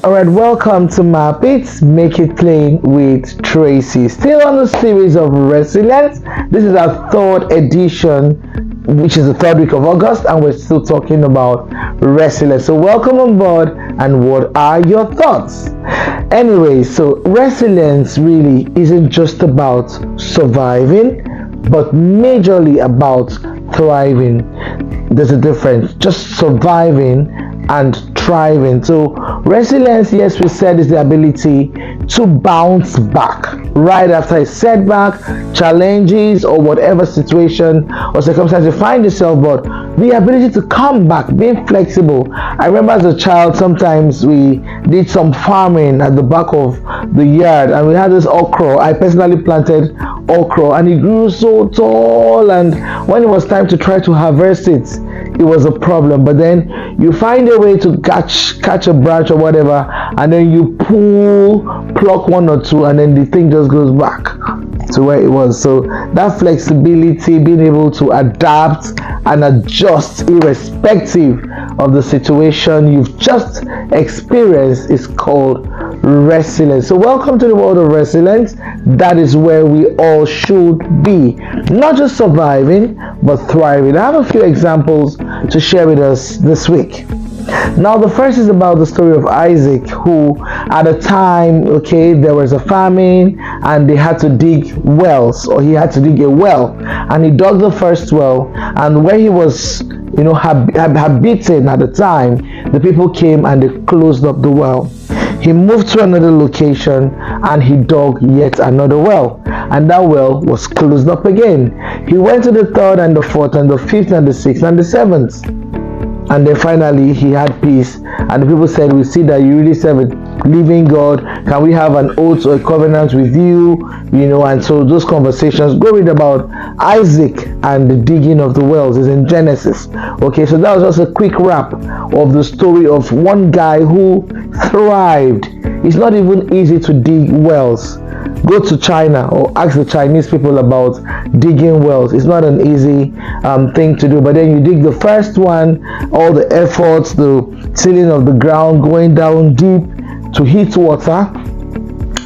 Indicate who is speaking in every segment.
Speaker 1: All right, welcome to Map It, Make It Plain with Tracy. Still on the series of resilience. This is our third edition, which is the third week of August, and we're still talking about resilience. So, welcome on board. And what are your thoughts? Anyway, so resilience really isn't just about surviving, but majorly about thriving. There's a difference. Just surviving and thriving. So resilience, yes, we said, is the ability to bounce back right after a setback, challenges, or whatever situation or circumstance you find yourself, but the ability to come back, being flexible. I remember as a child, sometimes we did some farming at the back of the yard, and we had this okra. I personally planted okra, and it grew so tall, and when it was time to try to harvest it, it was a problem. But then you find a way to catch a branch or whatever, and then you pluck one or two, and then the thing just goes back to where it was. So that flexibility, being able to adapt and adjust irrespective of the situation you've just experienced, is called resilience. So welcome to the world of resilience. That is where we all should be, not just surviving but thriving. I have a few examples to share with us this week. Now, the first is about the story of Isaac, who at a time, there was a famine and they had to dig wells, or he had to dig a well, and he dug the first well, and where he was habitating at the time, the people came and they closed up the well. He moved to another location and he dug yet another well, and that well was closed up again. He went to the third and the fourth and the fifth and the sixth and the seventh, and then finally he had peace, and the people said, "We see that you really serve a living God. Can we have an oath or a covenant with you?" And so those conversations, go read about Isaac and the digging of the wells, is in Genesis. So that was just a quick wrap of the story of one guy who thrived. It's not even easy to dig wells. Go to China or ask the Chinese people about digging wells. It's not an easy thing to do. But then you dig the first one, all the efforts, the tilling of the ground, going down deep to heat water,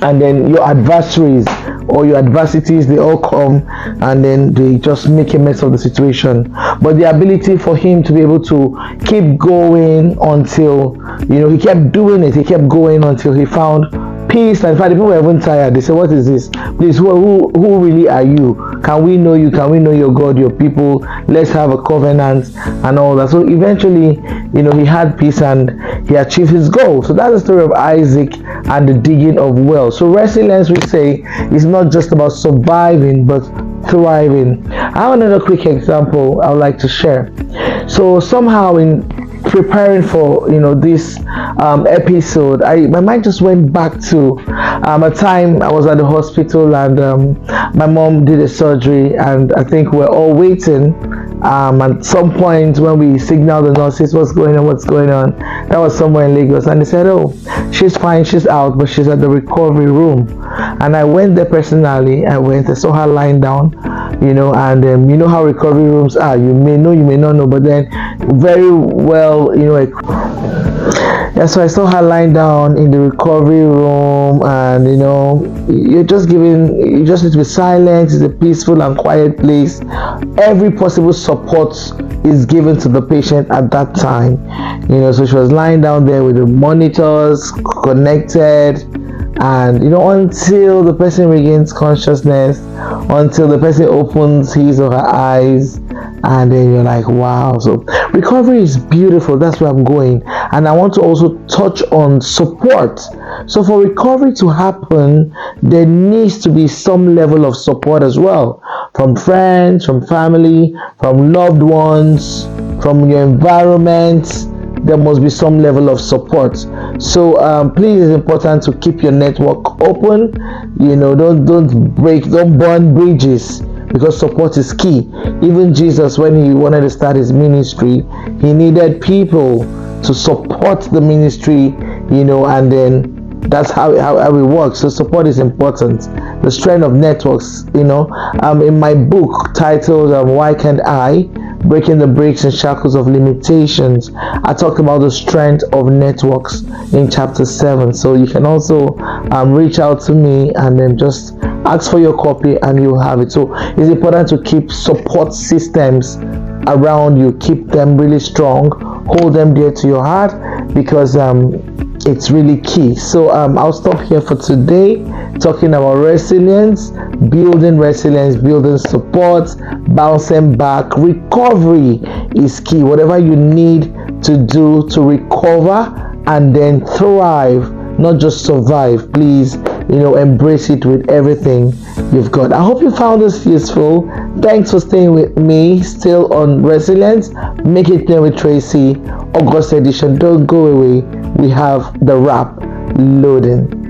Speaker 1: and then your adversaries or your adversities, they all come and then they just make a mess of the situation. But the ability for him to be able to keep going until, he kept doing it, he kept going until he found peace. And in fact, the people were even tired. They said, "What is this? Please, who really are you? Can we know you? Can we know your God, your people? Let's have a covenant," and all that. So eventually, he had peace and he achieved his goal. So that's the story of Isaac and the digging of wells. So resilience, we say, is not just about surviving but thriving. I have another quick example I would like to share. So somehow in preparing for this episode, my mind just went back to a time I was at the hospital, and my mom did a surgery, and I think we're all waiting. At some point when we signaled the nurses what's going on, that was somewhere in Lagos, and they said, "Oh, she's fine, she's out, but she's at the recovery room." And I went there personally. I saw her lying down, and you know how recovery rooms are. You may know, you may not know, but then very well, yeah, so I saw her lying down in the recovery room, and you just need to be silent. It's a peaceful and quiet place. Every possible support is given to the patient at that time. So she was lying down there with the monitors connected, and until the person regains consciousness, until the person opens his or her eyes, and then you're like, wow. So recovery is beautiful. That's where I'm going. And I want to also touch on support. So for recovery to happen, there needs to be some level of support as well, from friends, from family, from loved ones, from your environment. There must be some level of support. So please, it's important to keep your network open. Don't burn bridges, because support is key. Even Jesus, when he wanted to start his ministry, he needed people to support the ministry, and then that's how it works. So support is important. The strength of networks, in my book titled Why Can't I, breaking the brakes and shackles of limitations. I talked about the strength of networks in chapter 7. So you can also reach out to me and then just ask for your copy and you'll have it. So it's important to keep support systems around you, keep them really strong, hold them dear to your heart, because it's really key. So I'll stop here for today, talking about resilience, building support, bouncing back. Recovery is key. Whatever you need to do to recover and then thrive, not just survive, please embrace it with everything you've got. I hope you found this useful. Thanks for staying with me, still on Resilience. Make It Plain with Tracy, August edition. Don't go away. We have the wrap loading.